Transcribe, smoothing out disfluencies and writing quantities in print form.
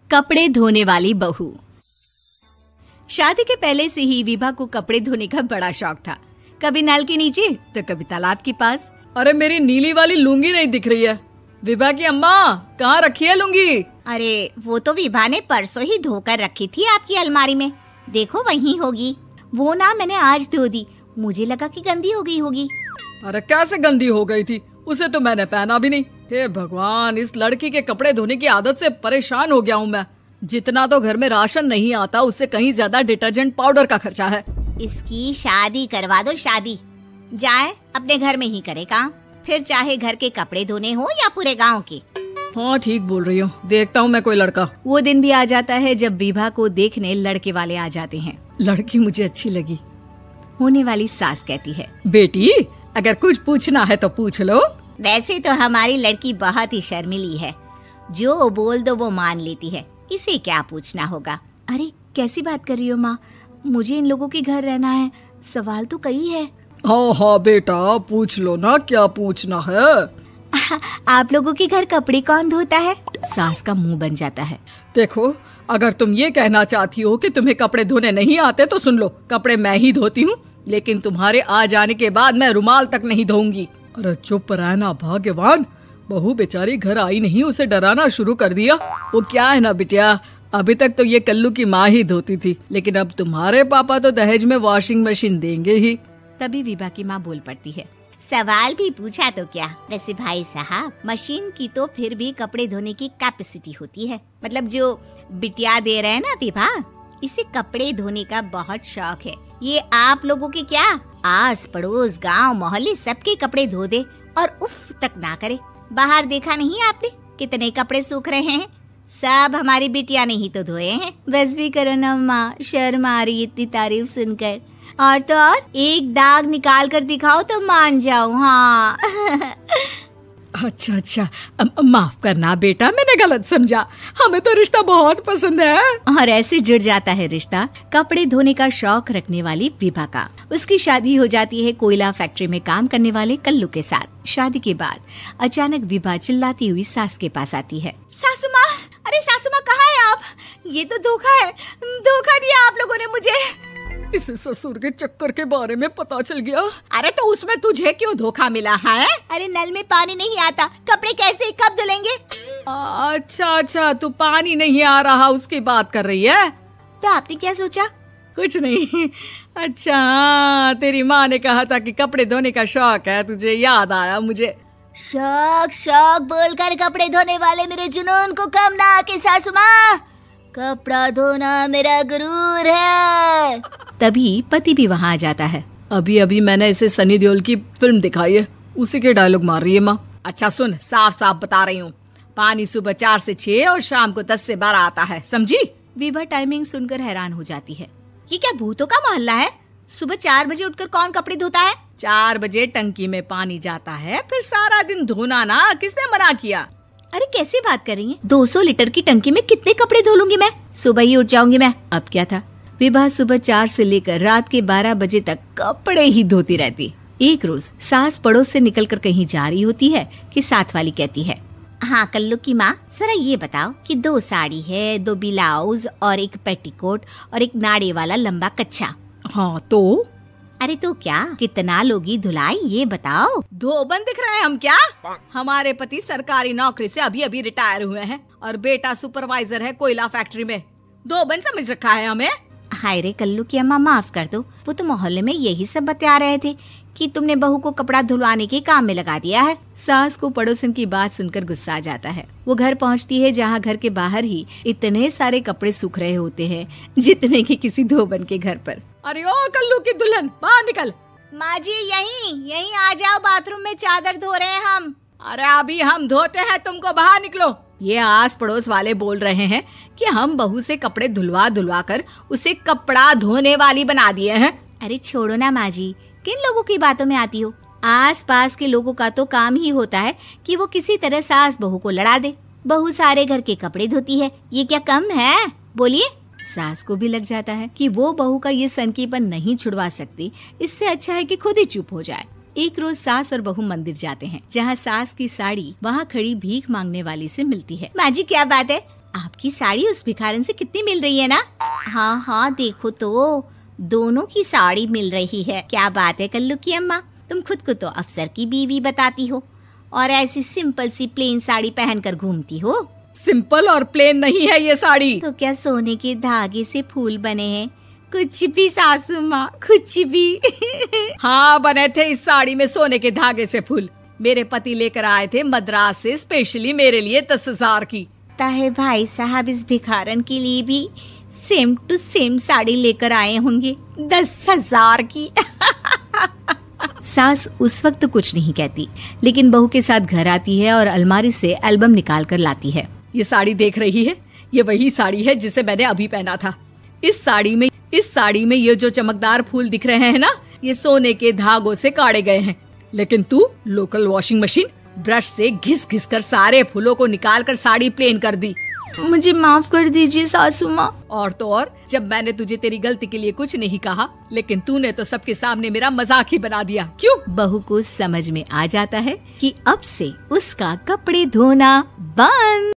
कपड़े धोने वाली बहू। शादी के पहले से ही विभा को कपड़े धोने का बड़ा शौक था। कभी नल के नीचे तो कभी तालाब के पास। अरे मेरी नीली वाली लुंगी नहीं दिख रही है। विभा की अम्मा, कहाँ रखी है लुंगी? अरे वो तो विभा ने परसों ही धोकर रखी थी आपकी अलमारी में, देखो वहीं होगी। वो ना मैंने आज धो दी, मुझे लगा कि गंदी हो गई होगी। अरे कैसे गंदी हो गई थी? उसे तो मैंने पहना भी नहीं। हे भगवान, इस लड़की के कपड़े धोने की आदत से परेशान हो गया हूँ मैं। जितना तो घर में राशन नहीं आता, उससे कहीं ज्यादा डिटर्जेंट पाउडर का खर्चा है। इसकी शादी करवा दो, शादी। जाए अपने घर में ही करे काम, फिर चाहे घर के कपड़े धोने हो या पूरे गांव के। हाँ ठीक बोल रही हो, देखता हूँ मैं कोई लड़का। वो दिन भी आ जाता है जब विभा को देखने लड़के वाले आ जाते हैं। लड़की मुझे अच्छी लगी। होने वाली सास कहती है, बेटी अगर कुछ पूछना है तो पूछ लो। वैसे तो हमारी लड़की बहुत ही शर्मीली है, जो बोल दो वो मान लेती है, इसे क्या पूछना होगा। अरे कैसी बात कर रही हो माँ, मुझे इन लोगों के घर रहना है, सवाल तो कई है। हाँ हाँ बेटा, पूछ लो ना, क्या पूछना है। आप लोगों के घर कपड़े कौन धोता है? सास का मुंह बन जाता है। देखो, अगर तुम ये कहना चाहती हो कि तुम्हें कपड़े धोने नहीं आते तो सुन लो, कपड़े मैं ही धोती हूँ, लेकिन तुम्हारे आ जाने के बाद मैं रुमाल तक नहीं धोऊंगी। अरे चुप रहना भाग्यवान, बहू बेचारी घर आई नहीं, उसे डराना शुरू कर दिया। वो क्या है ना बिटिया, अभी तक तो ये कल्लू की माँ ही धोती थी, लेकिन अब तुम्हारे पापा तो दहेज में वॉशिंग मशीन देंगे ही। तभी विभा की माँ बोल पड़ती है, सवाल भी पूछा तो क्या। वैसे भाई साहब, मशीन की तो फिर भी कपड़े धोने की कैपेसिटी होती है। मतलब जो बिटिया दे रहे हैं ना विभा, इसे कपड़े धोने का बहुत शौक है। ये आप लोगों के क्या, आस पड़ोस गांव मोहल्ले सबके कपड़े धो दे और उफ तक ना करे। बाहर देखा नहीं आपने कितने कपड़े सूख रहे हैं? सब हमारी बिटिया ने ही तो धोए हैं। बस भी करो ना माँ, शर्म आ रही इतनी तारीफ सुनकर। और तो और एक दाग निकाल कर दिखाओ तो मान जाऊं। हाँ अच्छा अच्छा, माफ करना बेटा, मैंने गलत समझा। हमें तो रिश्ता बहुत पसंद है। और ऐसे जुड़ जाता है रिश्ता कपड़े धोने का शौक रखने वाली विभा का। उसकी शादी हो जाती है कोयला फैक्ट्री में काम करने वाले कल्लू के साथ। शादी के बाद अचानक विभा चिल्लाती हुई सास के पास आती है। सासू माँ, अरे सासू माँ कहाँ है आप? ये तो धोखा है, धोखा दिया आप लोगों ने मुझे। इसे ससुर के चक्कर के बारे में पता चल गया। अरे तो उसमें तुझे क्यों धोखा मिला है? अरे नल में पानी नहीं आता, कपड़े कैसे कब धुलेंगे? अच्छा अच्छा, तू पानी नहीं आ रहा उसकी बात कर रही है। तो आपने क्या सोचा? कुछ नहीं। अच्छा, तेरी माँ ने कहा था कि कपड़े धोने का शौक है तुझे, याद आया मुझे। शौक शौक बोलकर कपड़े धोने वाले मेरे जुनून को कम ना आके सासू माँ, कपड़ा धोना मेरा गुरूर है। तभी पति भी वहाँ आ जाता है। अभी अभी मैंने इसे सनी देओल की फिल्म दिखाई है, उसी के डायलॉग मार रही है माँ। अच्छा सुन, साफ साफ बता रही हूँ, पानी सुबह 4 से 6 और शाम को 10 से 12 आता है, समझी? विभा टाइमिंग सुनकर हैरान हो जाती है। ये क्या भूतों का मोहल्ला है? सुबह 4 बजे उठकर कौन कपड़े धोता है? 4 बजे टंकी में पानी जाता है, फिर सारा दिन धोना ना, किसने मना किया? अरे कैसी बात कर रही हैं? 200 लीटर की टंकी में कितने कपड़े धो लूंगी मैं? सुबह ही उठ जाऊंगी मैं। अब क्या था, विभा सुबह 4 से लेकर रात के 12 बजे तक कपड़े ही धोती रहती। एक रोज सास पड़ोस से निकलकर कहीं जा रही होती है कि साथ वाली कहती है, हाँ कल्लू की माँ, जरा ये बताओ कि 2 साड़ी है, 2 ब्लाउज और एक पेटीकोट और एक नाड़े वाला लंबा कच्छा। हाँ तो? अरे तो क्या, कितना लोगी धुलाई ये बताओ। धोबन दिख रहे हैं हम क्या? हमारे पति सरकारी नौकरी से अभी अभी रिटायर हुए हैं और बेटा सुपरवाइजर है कोयला फैक्ट्री में। धोबन समझ रखा है हमें। हाय रे कल्लू की अम्मा, माफ कर दो, वो तो मोहल्ले में यही सब बता रहे थे कि तुमने बहू को कपड़ा धुलवाने के काम में लगा दिया है। सास को पड़ोसन की बात सुनकर गुस्सा आ जाता है। वो घर पहुंचती है जहां घर के बाहर ही इतने सारे कपड़े सूख रहे होते हैं जितने कि किसी धोबन के घर पर। अरे ओ कल्लू की दुल्हन, बाहर निकल। माँ जी यहीं आ जाओ, बाथरूम में चादर धो रहे हैं हम। अरे अभी हम धोते हैं, तुमको बाहर निकलो। ये आस पड़ोस वाले बोल रहे हैं कि हम बहू से कपड़े धुलवा धुलवा कर उसे कपड़ा धोने वाली बना दिए हैं। अरे छोड़ो ना माँ जी, किन लोगों की बातों में आती हो? आस पास के लोगों का तो काम ही होता है कि वो किसी तरह सास बहू को लड़ा दे। बहू सारे घर के कपड़े धोती है, ये क्या कम है? बोलिए। सास को भी लग जाता है कि वो बहू का ये सनकीपन नहीं छुड़वा सकती, इससे अच्छा है कि खुद ही चुप हो जाए। एक रोज सास और बहू मंदिर जाते हैं, जहाँ सास की साड़ी वहाँ खड़ी भीख मांगने वाली से मिलती है। माँ जी क्या बात है, आपकी साड़ी उस भिखारन से कितनी मिल रही है ना? हाँ हाँ देखो तो, दोनों की साड़ी मिल रही है। क्या बात है कल्लू की अम्मा, तुम खुद को तो अफसर की बीवी बताती हो और ऐसी सिंपल सी प्लेन साड़ी पहनकर घूमती हो। सिंपल और प्लेन नहीं है ये साड़ी। तो क्या सोने के धागे से फूल बने हैं? कुछ भी सासू माँ, कुछ भी। हाँ बने थे इस साड़ी में सोने के धागे से फूल। मेरे पति लेकर आए थे मद्रास से स्पेशली मेरे लिए 10,000 की। ताहे भाई साहब इस भिखारन के लिए भी सेम टू सेम साड़ी लेकर आए होंगे 10,000 की। सास उस वक्त तो कुछ नहीं कहती, लेकिन बहू के साथ घर आती है और अलमारी से एल्बम निकाल कर लाती है। ये साड़ी देख रही है, ये वही साड़ी है जिसे मैंने अभी पहना था। इस साड़ी में ये जो चमकदार फूल दिख रहे हैं ना, ये सोने के धागों से काढ़े गए हैं। लेकिन तू लोकल वॉशिंग मशीन ब्रश से घिस घिस कर सारे फूलों को निकाल कर साड़ी प्लेन कर दी। मुझे माफ कर दीजिए सासू माँ। और तो और, जब मैंने तुझे तेरी गलती के लिए कुछ नहीं कहा, लेकिन तूने तो सबके सामने मेरा मजाक ही बना दिया। क्यों? बहू को समझ में आ जाता है कि अब से उसका कपड़े धोना बंद।